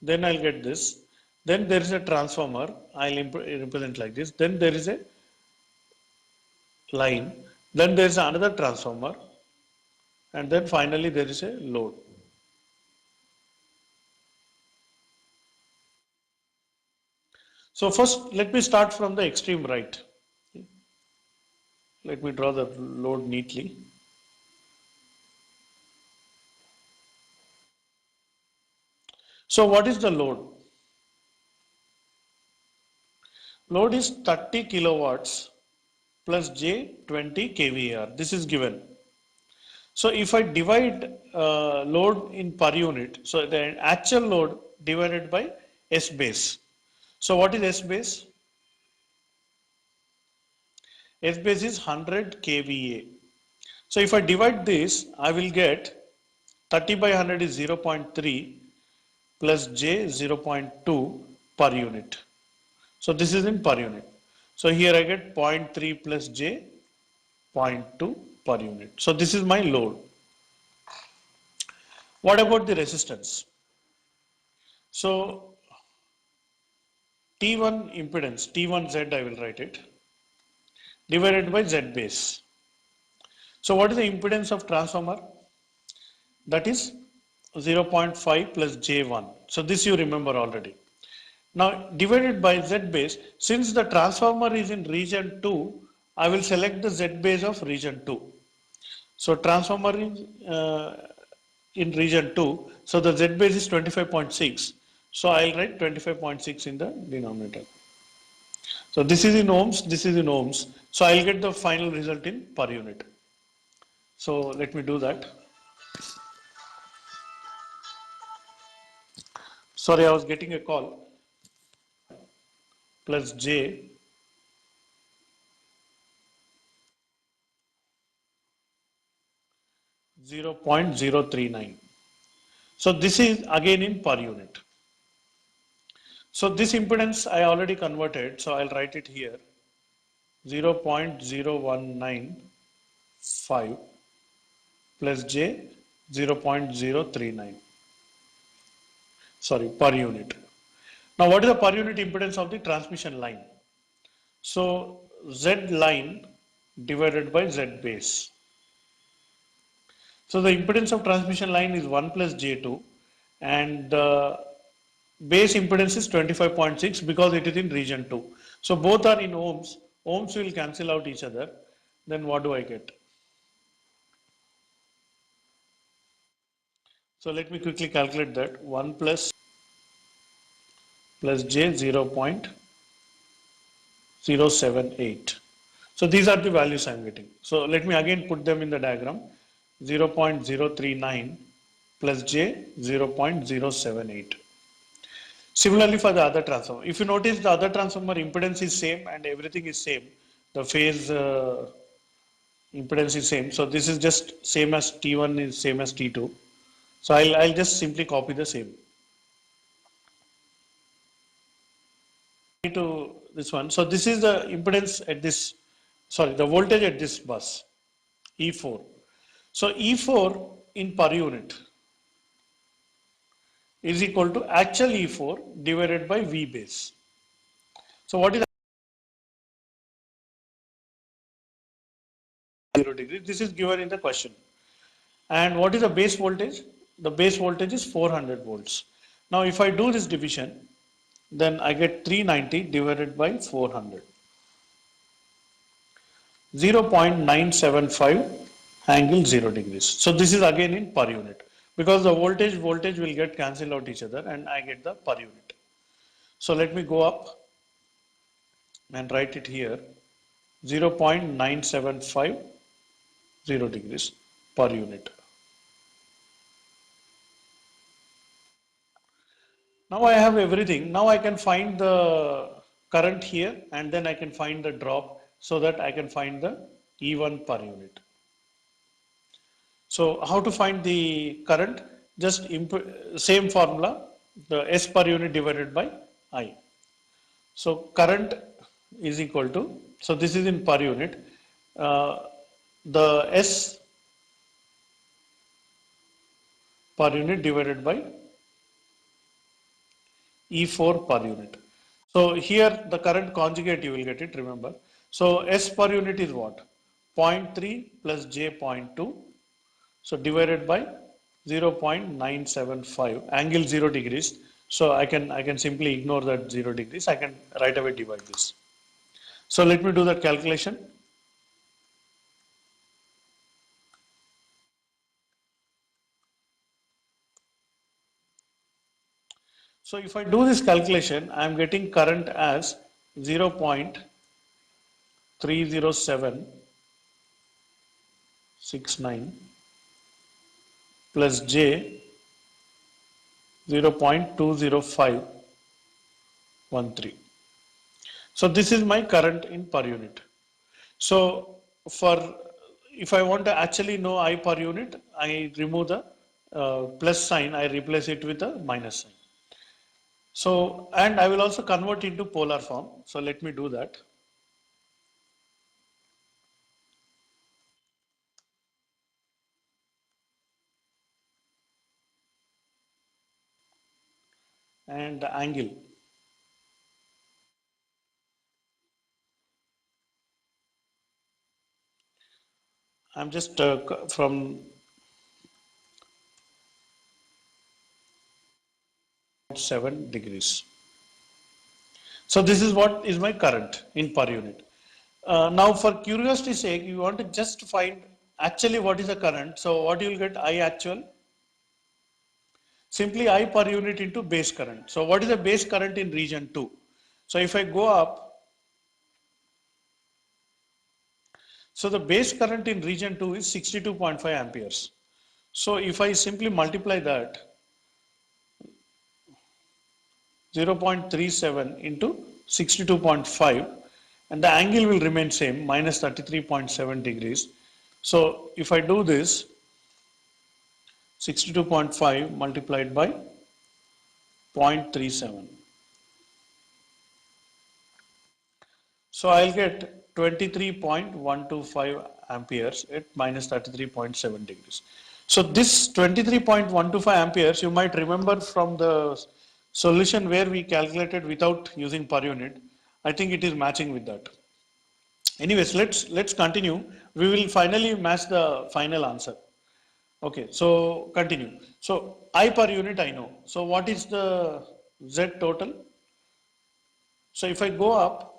then I'll get this, then there is a transformer, I'll represent like this, then there is a line, then there is another transformer, and then finally there is a load. So first let me start from the extreme right. Let me draw the load neatly. So what is the load? Load is 30 kilowatts plus J 20 kVAR. This is given. So if I divide load in per unit, so the actual load divided by S base. So what is S base? S base is 100 kVA. So if I divide this, I will get 30 by 100 is 0.3 plus J 0.2 per unit. So this is in per unit. So here I get 0.3 plus J 0.2 per unit. So this is my load. What about the resistance? So T1 impedance, T1Z I will write it, divided by Z base. So what is the impedance of transformer? That is 0.5 plus J1. So this you remember already. Now divided by Z base, since the transformer is in region 2, I will select the Z base of region 2. So transformer is in region 2, so the Z base is 25.6. So I'll write 25.6 in the denominator. So this is in ohms, this is in ohms. So I'll get the final result in per unit. So let me do that. Sorry, I was getting a call. Plus J 0.039. So this is again in per unit. So this impedance I already converted, so I'll write it here 0.0195 plus J 0.039. Sorry, per unit. Now what is the per unit impedance of the transmission line? So Z line divided by Z base. So the impedance of transmission line is 1 plus J2 and the base impedance is 25.6 because it is in region 2. So both are in ohms. Ohms will cancel out each other. Then what do I get? So let me quickly calculate that. 1 plus J 0.078. So these are the values I am getting. So let me again put them in the diagram. 0.039 plus J 0.078. Similarly for the other transformer. If you notice the other transformer impedance is same and everything is same. The phase impedance is same. So this is just same as T1 is same as T2. So I'll just simply copy the same. To this one. So this is the impedance at this, sorry, the voltage at this bus, E4. So E4 in per unit is equal to actual E4 divided by V base. So what is 0 degree? This is given in the question. And what is the base voltage? The base voltage is 400 volts. Now if I do this division, then I get 390 divided by 400. 0.975 angle 0 degrees. So this is again in per unit, because the voltage will get cancelled out each other and I get the per unit. So let me go up and write it here, 0.975 0 degrees per unit. Now I have everything. Now I can find the current here and then I can find the drop, so that I can find the E1 per unit. So how to find the current? Just same formula, the S per unit divided by I. So current is equal to, so this is in per unit, uh, the S per unit divided by E4 per unit. So here the current conjugate you will get it, remember. So S per unit is what? 0.3 plus J 0.2. So divided by 0.975, angle 0 degrees. So I can simply ignore that 0 degrees. I can right away divide this. So let me do that calculation. So if I do this calculation, I am getting current as 0.30769 plus J 0.20513. So this is my current in per unit. So for, if I want to actually know I per unit, I remove the plus sign, I replace it with a minus sign. So, and I will also convert into polar form. So let me do that. And the angle. I'm just from 7 degrees. So this is what is my current in per unit. Now for curiosity's sake, you want to just find actually what is the current. So what you will get, I actual, simply I per unit into base current. So what is the base current in region 2? So if I go up, so the base current in region 2 is 62.5 amperes. So if I simply multiply that, 0.37 into 62.5, and the angle will remain same, minus 33.7 degrees. So if I do this, 62.5 multiplied by 0.37. So I'll get 23.125 amperes at minus 33.7 degrees. So this 23.125 amperes, you might remember from the solution where we calculated without using per unit. I think it is matching with that. Anyways, let's continue. We will finally match the final answer. Okay, so continue. So I per unit I know. So what is the Z total? So if I go up,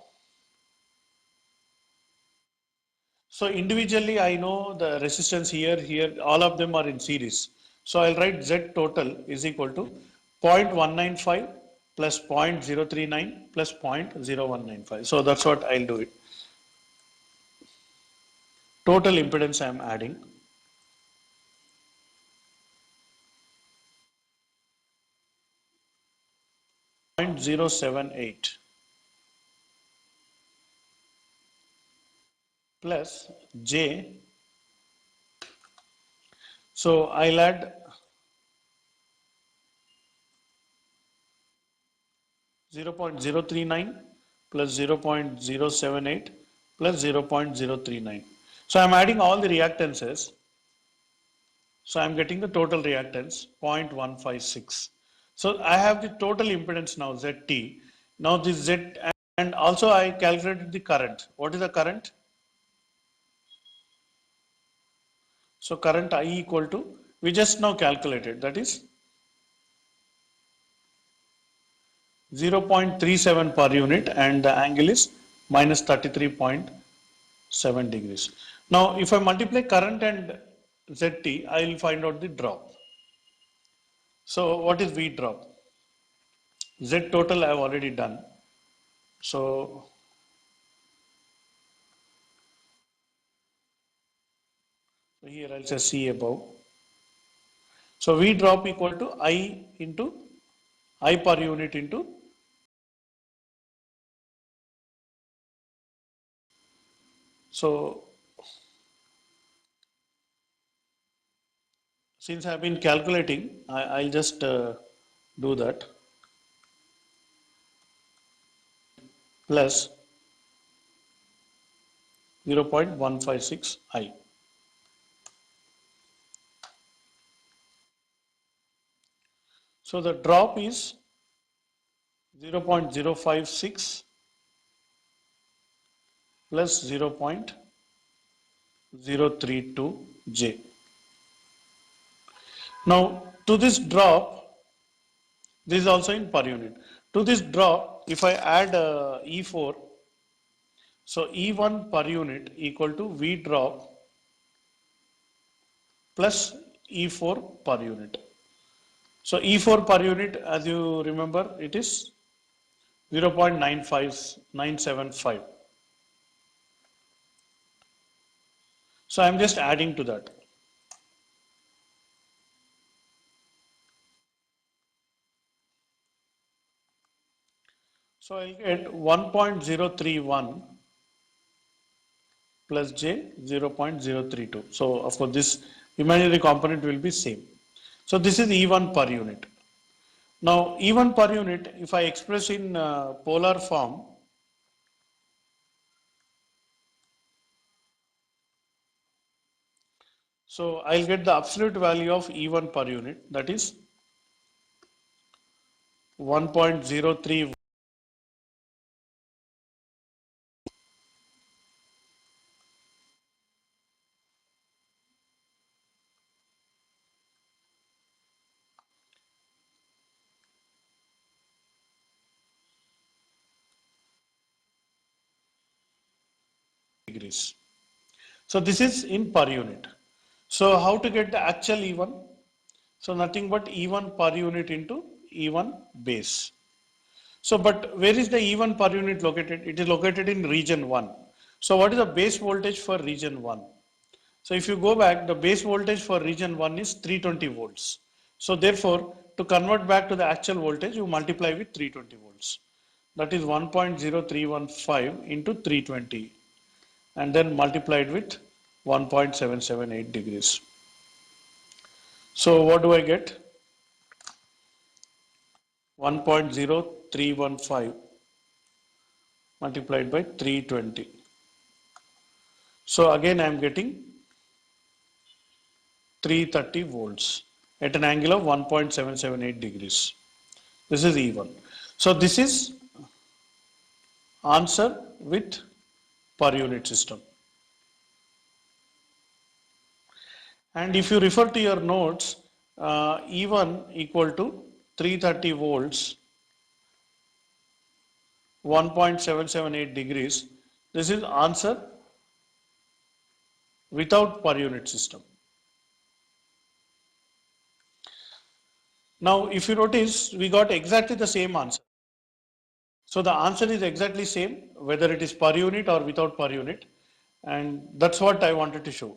so individually I know the resistance here, all of them are in series. So I'll write Z total is equal to 0.195 plus 0.039 plus 0.0195. So that's what I'll do it. Total impedance I am adding. 0.078 plus J. So I'll add 0.039 plus 0.078 plus 0.039. So I'm adding all the reactances. So I'm getting the total reactance 0.156. So I have the total impedance now ZT. Now this Z, and also I calculated the current. What is the current? So current I equal to, we just now calculated, that is 0.37 per unit, and the angle is minus 33.7 degrees. Now if I multiply current and ZT, I will find out the drop. So what is V drop? Z total I have already done. So here I'll say C above. So V drop equal to I into I per unit into. So since I have been calculating, I'll just do that, plus 0.156 I. So the drop is 0.056 plus 0.032 J. Now to this drop, this is also in per unit. To this drop, if I add E4, so E1 per unit equal to V drop plus E4 per unit. So E4 per unit, as you remember, it is 0.975. So I'm just adding to that. So I'll get 1.031 plus J 0.032. So of course this imaginary component will be same. So this is E1 per unit. Now E1 per unit, if I express in polar form, so I'll get the absolute value of E1 per unit, that is 1.03 degrees. So this is in per unit. So how to get the actual E1? So nothing but E1 per unit into E1 base. So but where is the E1 per unit located? It is located in region 1. So what is the base voltage for region 1? So if you go back, the base voltage for region 1 is 320 volts. So therefore, to convert back to the actual voltage, you multiply with 320 volts. That is 1.0315 into 320, and then multiplied with 1.778 degrees. So what do I get? 1.0315 multiplied by 320. So again I am getting 330 volts at an angle of 1.778 degrees. This is E1. So this is answer with per unit system. And if you refer to your notes, E1 equal to 330 volts, 1.778 degrees. This is answer without per unit system. Now, if you notice, we got exactly the same answer. So the answer is exactly same, whether it is per unit or without per unit. And that's what I wanted to show.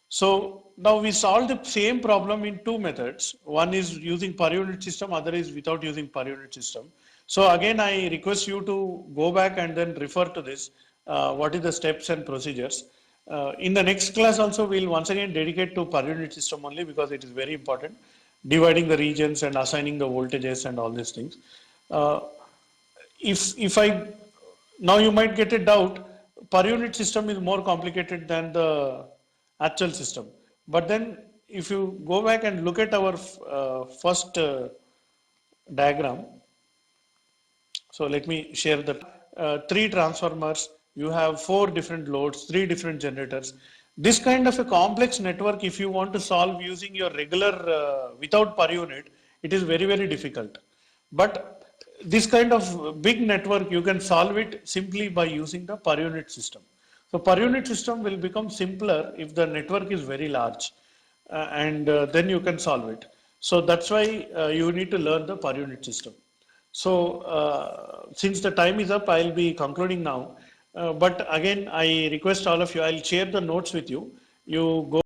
So now we solved the same problem in two methods. One is using per unit system, other is without using per unit system. So again, I request you to go back and then refer to this, what is the steps and procedures. In the next class also, we'll once again dedicate to per unit system only because it is very important, dividing the regions and assigning the voltages and all these things. If I, now you might get a doubt, per unit system is more complicated than the actual system. But then if you go back and look at our first diagram, so let me share the three transformers, you have four different loads, three different generators. This kind of a complex network, if you want to solve using your regular without per unit, it is very, very difficult. But this kind of big network, you can solve it simply by using the per unit system. So per unit system will become simpler if the network is very large, and then you can solve it. So that's why you need to learn the per unit system. So since the time is up, I'll be concluding now. But again, I request all of you, I'll share the notes with you. You go